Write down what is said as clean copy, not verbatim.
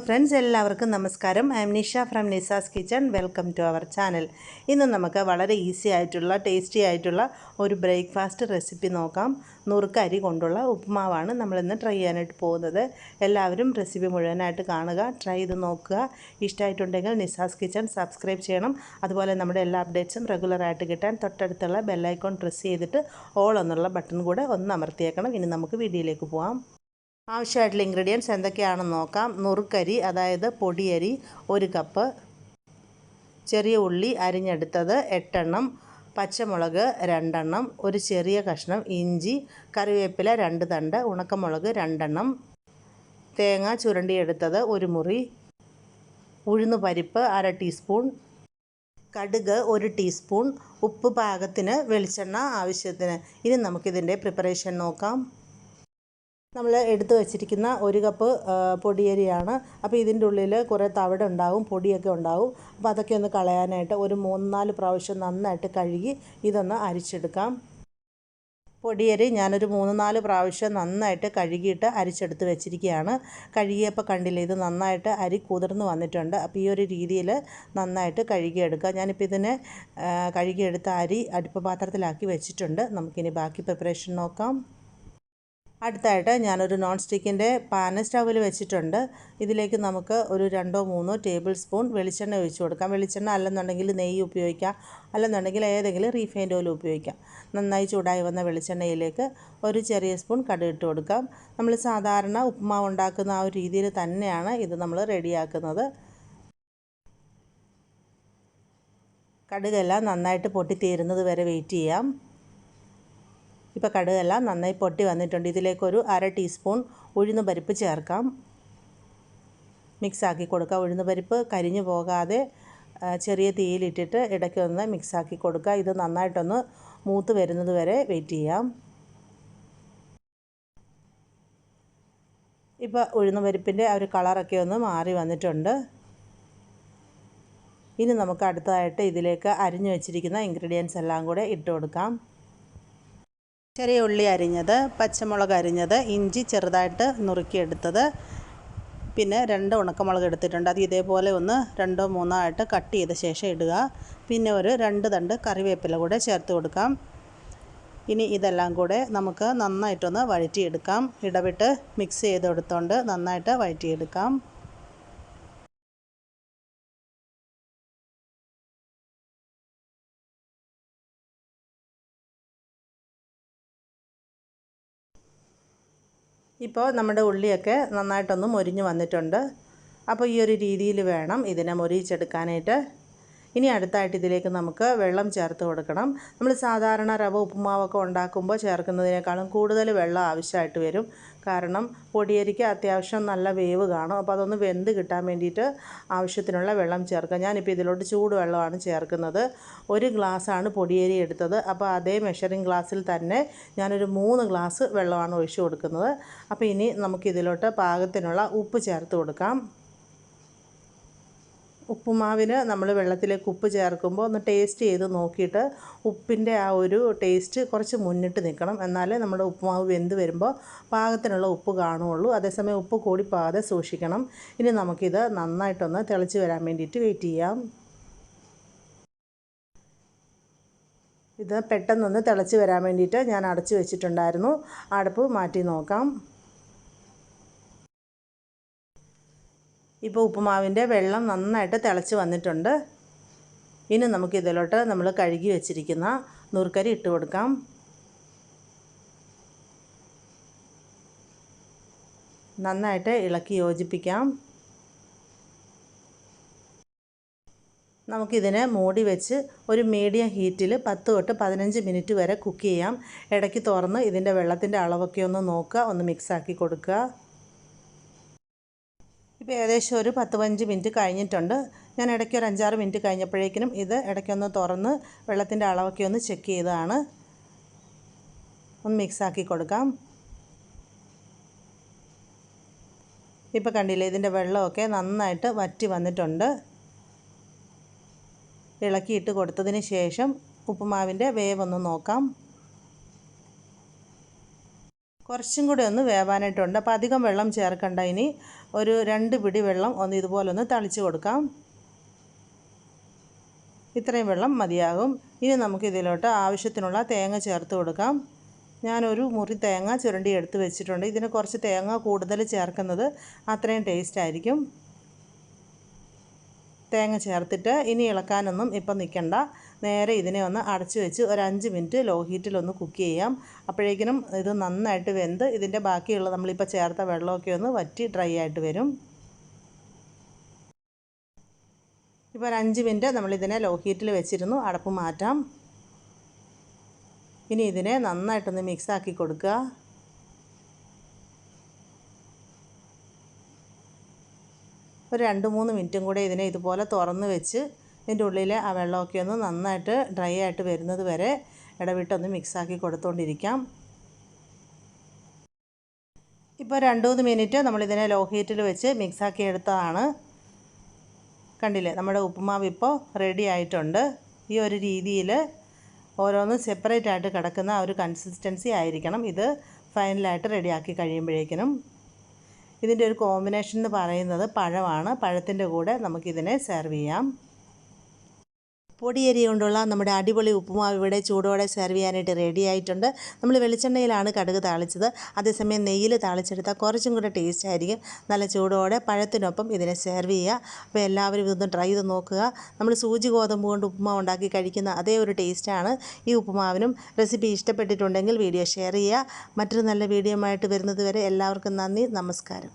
Friends, എല്ലാവർക്കും നമസ്കാരം. I'm Nisha from Nisa's kitchen. Welcome to our channel. ഇന്ന് നമുക്ക് വളരെ ഈസി ആയിട്ടുള്ള ടേസ്റ്റി ആയിട്ടുള്ള ഒരു ബ്രേക്ക്ഫാസ്റ്റ് റെസിപ്പി നോക്കാം. നുറുക്കരി കൊണ്ടുള്ള ഉപ്മാവാണ് നമ്മളിന്ന് ട്രൈ ചെയ്യാനായിട്ട് പോകുന്നത്. എല്ലാവരും റെസിപ്പി മുഴുവനായിട്ട് കാണുക, ട്രൈ ചെയ്ത് നോക്കുക. ഇഷ്ടമായിട്ടുണ്ടെങ്കിൽ നിസാസ് കിച്ചൺ സബ്സ്ക്രൈബ് ചെയ്യണം. അതുപോലെ നമ്മുടെ എല്ലാ അപ്ഡേറ്റ്സും റെഗുലറായിട്ട് കിട്ടാൻ തൊട്ടടുത്തുള്ള ബെല്ലൈക്കോൺ പ്രസ് ചെയ്തിട്ട് ഓൾ എന്നുള്ള ബട്ടൺ കൂടെ ഒന്ന് അമർത്തിയേക്കണം. ഇനി നമുക്ക് വീഡിയോയിലേക്ക് പോകാം. ആവശ്യമായിട്ടുള്ള ഇൻഗ്രീഡിയൻസ് എന്തൊക്കെയാണെന്ന് നോക്കാം. നുറുക്കരി, അതായത് പൊടിയരി 1 കപ്പ്, ചെറിയ ഉള്ളി അരിഞ്ഞെടുത്തത് 8 എണ്ണം, പച്ചമുളക് 2 എണ്ണം, ഒരു ചെറിയ കഷ്ണം ഇഞ്ചി, കറിവേപ്പില 2 തണ്ട്, ഉണക്കമുളക് 2 എണ്ണം, തേങ്ങ ചുരണ്ടിയെടുത്തത് 1 മുറി, ഉഴുന്ന് പരിപ്പ് 1/2 ടീസ്പൂൺ, കടുക് 1 ടീസ്പൂൺ, ഉപ്പ് പാകത്തിന്, വെളിച്ചെണ്ണ ആവശ്യത്തിന്. ഇനി നമുക്കിതിൻ്റെ പ്രിപ്പറേഷൻ നോക്കാം. നമ്മൾ എടുത്തു വച്ചിരിക്കുന്ന 1 കപ്പ് പൊടിയരിയാണ്. അപ്പോൾ ഇതിൻ്റെ ഉള്ളിൽ കുറേ തവിട് ഉണ്ടാവും, പൊടിയൊക്കെ ഉണ്ടാവും. അപ്പോൾ അതൊക്കെ ഒന്ന് കളയാനായിട്ട് ഒരു 3-4 പ്രാവശ്യം നന്നായിട്ട് കഴുകി ഇതൊന്ന് അരിച്ചെടുക്കാം. പൊടിയരി ഞാനൊരു 3-4 പ്രാവശ്യം നന്നായിട്ട് കഴുകിയിട്ട് അരിച്ചെടുത്ത് വെച്ചിരിക്കുകയാണ്. കഴുകിയപ്പോൾ കണ്ടില്ലേ, ഇത് നന്നായിട്ട് അരി കുതിർന്ന് വന്നിട്ടുണ്ട്. അപ്പോൾ ഈ ഒരു രീതിയിൽ നന്നായിട്ട് കഴുകിയെടുക്കുക. ഞാനിപ്പോൾ ഇതിനെ കഴുകിയെടുത്ത അരി അടുപ്പ് പാത്രത്തിലാക്കി വെച്ചിട്ടുണ്ട്. നമുക്കിനി ബാക്കി പ്രിപ്പറേഷൻ നോക്കാം. അടുത്തായിട്ട് ഞാനൊരു നോൺ സ്റ്റിക്കിൻ്റെ പാൻ സ്റ്റൗവിൽ വെച്ചിട്ടുണ്ട്. ഇതിലേക്ക് നമുക്ക് ഒരു 2-3 ടേബിൾ സ്പൂൺ വെളിച്ചെണ്ണ ഒഴിച്ച് കൊടുക്കാം. വെളിച്ചെണ്ണ അല്ലെന്നുണ്ടെങ്കിൽ നെയ്യ് ഉപയോഗിക്കാം, അല്ലെന്നുണ്ടെങ്കിൽ ഏതെങ്കിലും റീഫൈൻഡ് ഓയിൽ ഉപയോഗിക്കാം. നന്നായി ചൂടായി വന്ന വെളിച്ചെണ്ണയിലേക്ക് ഒരു ചെറിയ സ്പൂൺ കടുക് ഇട്ട് കൊടുക്കാം. നമ്മൾ സാധാരണ ഉപ്മാവ് ഉണ്ടാക്കുന്ന ആ ഒരു രീതിയിൽ തന്നെയാണ് ഇത് നമ്മൾ റെഡിയാക്കുന്നത്. കടുകെല്ലാം നന്നായിട്ട് പൊട്ടിത്തീരുന്നത് വരെ വെയിറ്റ് ചെയ്യാം. ഇപ്പോൾ കടുകെല്ലാം നന്നായി പൊട്ടി വന്നിട്ടുണ്ട്. ഇതിലേക്കൊരു 1/2 ടീസ്പൂൺ ഉഴുന്ന് പരിപ്പ് ചേർക്കാം. മിക്സാക്കി കൊടുക്കുക. ഉഴുന്ന് പരിപ്പ് കരിഞ്ഞു പോകാതെ ചെറിയ തീയിലിട്ടിട്ട് ഇടയ്ക്കൊന്ന് മിക്സാക്കി കൊടുക്കുക. ഇത് നന്നായിട്ടൊന്ന് മൂത്ത് വരുന്നത് വരെ വെയിറ്റ് ചെയ്യാം. ഇപ്പോൾ ഉഴുന്ന് പരിപ്പിൻ്റെ ആ ഒരു കളറൊക്കെ ഒന്ന് മാറി വന്നിട്ടുണ്ട്. ഇനി നമുക്ക് അടുത്തതായിട്ട് ഇതിലേക്ക് അരിഞ്ഞു വെച്ചിരിക്കുന്ന ഇൻഗ്രീഡിയൻസ് എല്ലാം കൂടെ ഇട്ട് കൊടുക്കാം. ചെറിയ ഉള്ളി അരിഞ്ഞത്, പച്ചമുളക് അരിഞ്ഞത്, ഇഞ്ചി ചെറുതായിട്ട് നുറുക്കിയെടുത്തത്, പിന്നെ 2 ഉണക്കമുളക് എടുത്തിട്ടുണ്ട്. അത് ഇതേപോലെ ഒന്ന് 2-3 ആയിട്ട് കട്ട് ചെയ്ത ശേഷം ഇടുക. പിന്നെ ഒരു 2 തണ്ട് കറിവേപ്പില കൂടെ ചേർത്ത് കൊടുക്കാം. ഇനി ഇതെല്ലാം കൂടെ നമുക്ക് നന്നായിട്ടൊന്ന് വഴറ്റിയെടുക്കാം. ഇടവിട്ട് മിക്സ് ചെയ്തെടുത്തുകൊണ്ട് നന്നായിട്ട് വഴറ്റിയെടുക്കാം. ഇപ്പോൾ നമ്മുടെ ഉള്ളിയൊക്കെ നന്നായിട്ടൊന്ന് മൊരിഞ്ഞ് വന്നിട്ടുണ്ട്. അപ്പോൾ ഈ ഒരു രീതിയിൽ വേണം ഇതിനെ മൊരിയിച്ചെടുക്കാനായിട്ട്. ഇനി അടുത്തായിട്ട് ഇതിലേക്ക് നമുക്ക് വെള്ളം ചേർത്ത് കൊടുക്കണം. നമ്മൾ സാധാരണ റവ ഉപ്പുമാവൊക്കെ ഉണ്ടാക്കുമ്പോൾ ചേർക്കുന്നതിനേക്കാളും കൂടുതൽ വെള്ളം ആവശ്യമായിട്ട് വരും. കാരണം പൊടിയരിക്ക് അത്യാവശ്യം നല്ല വേവ് കാണും. അപ്പോൾ അതൊന്ന് വെന്ത് കിട്ടാൻ വേണ്ടിയിട്ട് ആവശ്യത്തിനുള്ള വെള്ളം ചേർക്കുക. ഞാനിപ്പോൾ ഇതിലോട്ട് ചൂടുവെള്ളമാണ് ചേർക്കുന്നത്. 1 ഗ്ലാസ്സാണ് പൊടിയരി എടുത്തത്. അപ്പോൾ അതേ മെഷറിംഗ് ഗ്ലാസ്സിൽ തന്നെ ഞാനൊരു 3 ഗ്ലാസ് വെള്ളമാണ് ഒഴിച്ചു കൊടുക്കുന്നത്. അപ്പോൾ ഇനി നമുക്കിതിലോട്ട് പാകത്തിനുള്ള ഉപ്പ് ചേർത്ത് കൊടുക്കാം. ഉപ്പുമാവിന് നമ്മൾ വെള്ളത്തിലേക്ക് ഉപ്പ് ചേർക്കുമ്പോൾ ഒന്ന് ടേസ്റ്റ് ചെയ്ത് നോക്കിയിട്ട് ഉപ്പിൻ്റെ ആ ഒരു ടേസ്റ്റ് കുറച്ച് മുന്നിട്ട് നിൽക്കണം. എന്നാലേ നമ്മുടെ ഉപ്പുമാവ് വെന്ത് വരുമ്പോൾ പാകത്തിനുള്ള ഉപ്പ് കാണുകയുള്ളൂ. അതേസമയം ഉപ്പ് കൂടിപ്പോകാതെ സൂക്ഷിക്കണം. ഇനി നമുക്കിത് നന്നായിട്ടൊന്ന് തിളച്ച് വരാൻ വേണ്ടിയിട്ട് വെയിറ്റ് ചെയ്യാം. ഇത് പെട്ടെന്നൊന്ന് തിളച്ച് വരാൻ വേണ്ടിയിട്ട് ഞാൻ അടച്ചു വെച്ചിട്ടുണ്ടായിരുന്നു. അടുപ്പ് മാറ്റി നോക്കാം. ഇപ്പോൾ ഉപ്പുമാവിൻ്റെ വെള്ളം നന്നായിട്ട് തിളച്ച് വന്നിട്ടുണ്ട്. ഇനി നമുക്കിതിലോട്ട് നമ്മൾ കഴുകി വെച്ചിരിക്കുന്ന നുറുക്കരി ഇട്ട് കൊടുക്കാം. നന്നായിട്ട് ഇളക്കി യോജിപ്പിക്കാം. നമുക്കിതിനെ മൂടി വെച്ച് ഒരു മീഡിയം ഹീറ്റിൽ 10 തൊട്ട് 15 മിനിറ്റ് വരെ കുക്ക് ചെയ്യാം. ഇടയ്ക്ക് തുറന്ന് ഇതിൻ്റെ വെള്ളത്തിൻ്റെ അളവൊക്കെ ഒന്ന് നോക്കുക, ഒന്ന് മിക്സാക്കി കൊടുക്കുക. ഇപ്പോൾ ഏകദേശം ഒരു 10-15 മിനിറ്റ് കഴിഞ്ഞിട്ടുണ്ട്. ഞാൻ ഇടയ്ക്ക് ഒരു 5-6 മിനിറ്റ് കഴിഞ്ഞപ്പോഴേക്കിനും ഇത് ഇടയ്ക്കൊന്ന് തുറന്ന് വെള്ളത്തിൻ്റെ അളവൊക്കെ ഒന്ന് ചെക്ക് ചെയ്തതാണ്. ഒന്ന് മിക്സാക്കി കൊടുക്കാം. ഇപ്പോൾ കണ്ടില്ലേ, ഇതിൻ്റെ വെള്ളമൊക്കെ നന്നായിട്ട് വറ്റി വന്നിട്ടുണ്ട്. ഇളക്കിയിട്ട് കൊടുത്തതിന് ശേഷം ഉപ്പുമാവിൻ്റെ വേവൊന്ന് നോക്കാം. കുറച്ചും കൂടി ഒന്ന് വേവാനായിട്ടുണ്ട്. അപ്പോൾ അധികം വെള്ളം ചേർക്കണ്ട. ഇനി ഒരു 2 പിടി വെള്ളം ഇതുപോലെ ഒന്ന് തളിച്ച് കൊടുക്കാം. ഇത്രയും വെള്ളം മതിയാകും. ഇനി നമുക്ക് ഇതിലോട്ട് ആവശ്യത്തിനുള്ള തേങ്ങ ചേർത്ത് കൊടുക്കാം. ഞാനൊരു മുറി തേങ്ങ ചുരണ്ടി എടുത്ത് വെച്ചിട്ടുണ്ട്. ഇതിന് കുറച്ച് തേങ്ങ കൂടുതൽ ചേർക്കുന്നത് അത്രയും ടേസ്റ്റ് ആയിരിക്കും. തേങ്ങ ചേർത്തിട്ട് ഇനി ഇളക്കാനൊന്നും ഇപ്പം നിൽക്കണ്ട. നേരെ ഇതിനെ ഒന്ന് അടച്ച് വെച്ച് ഒരു 5 മിനിറ്റ് ലോ ഹീറ്റിലൊന്ന് കുക്ക് ചെയ്യാം. അപ്പോഴേക്കിനും ഇത് നന്നായിട്ട് വെന്ത് ഇതിൻ്റെ ബാക്കിയുള്ള നമ്മളിപ്പോൾ ചേർത്ത വെള്ളമൊക്കെ ഒന്ന് വറ്റി ഡ്രൈ ആയിട്ട് വരും. ഇപ്പോൾ ഒരു 5 മിനിറ്റ് നമ്മളിതിനെ ലോ ഹീറ്റിൽ വെച്ചിരുന്നു. അടപ്പ് മാറ്റാം. ഇനി ഇതിനെ നന്നായിട്ടൊന്ന് മിക്സാക്കി കൊടുക്കുക. ഒരു 2-3 മിനിറ്റും കൂടെ ഇതിനെ ഇതുപോലെ തുറന്ന് വെച്ച് ഇതിൻ്റെ ഉള്ളിലെ ആ വെള്ളമൊക്കെ ഒന്ന് നന്നായിട്ട് ഡ്രൈ ആയിട്ട് വരുന്നത് വരെ ഇടവിട്ടൊന്ന് മിക്സാക്കി കൊടുത്തുകൊണ്ടിരിക്കാം. ഇപ്പോൾ 2-3 മിനിറ്റ് നമ്മളിതിനെ ലോ ഹീറ്റിൽ വെച്ച് മിക്സാക്കി എടുത്തതാണ്. കണ്ടില്ലേ, നമ്മുടെ ഉപ്പുമാവ് ഇപ്പോൾ റെഡി ആയിട്ടുണ്ട്. ഈ ഒരു രീതിയിൽ ഓരോന്നും സെപ്പറേറ്റ് ആയിട്ട് കിടക്കുന്ന ആ ഒരു കൺസിസ്റ്റൻസി ആയിരിക്കണം ഇത് ഫൈനലായിട്ട് റെഡിയാക്കി കഴിയുമ്പോഴേക്കിനും. ഇതിൻ്റെ ഒരു കോമ്പിനേഷൻ എന്ന് പറയുന്നത് പഴമാണ്. പഴത്തിൻ്റെ കൂടെ നമുക്കിതിനെ സെർവ് ചെയ്യാം. പൊടിയരി കൊണ്ടുള്ള നമ്മുടെ അടിപൊളി ഉപ്പുമാവ് ഇവിടെ ചൂടോടെ സെർവ് ചെയ്യാനായിട്ട് റെഡി ആയിട്ടുണ്ട്. നമ്മൾ വെളിച്ചെണ്ണയിലാണ് കടുക് താളിച്ചത്. അതേസമയം നെയ്യിൽ താളിച്ചെടുത്താൽ കുറച്ചും കൂടെ ടേസ്റ്റ് ആയിരിക്കും. നല്ല ചൂടോടെ പഴത്തിനൊപ്പം ഇതിനെ സെർവ് ചെയ്യുക. അപ്പോൾ എല്ലാവരും ഇതൊന്ന് ട്രൈ ചെയ്ത് നോക്കുക. നമ്മൾ സൂചി ഗോതമ്പ് കൊണ്ട് ഉപ്പുമാവ് ഉണ്ടാക്കി കഴിക്കുന്ന അതേ ഒരു ടേസ്റ്റാണ് ഈ ഉപ്പുമാവിനും. റെസിപ്പി ഇഷ്ടപ്പെട്ടിട്ടുണ്ടെങ്കിൽ വീഡിയോ ഷെയർ ചെയ്യുക. മറ്റൊരു നല്ല വീഡിയോ ആയിട്ട് വരുന്നത് വരെ എല്ലാവർക്കും നന്ദി, നമസ്കാരം.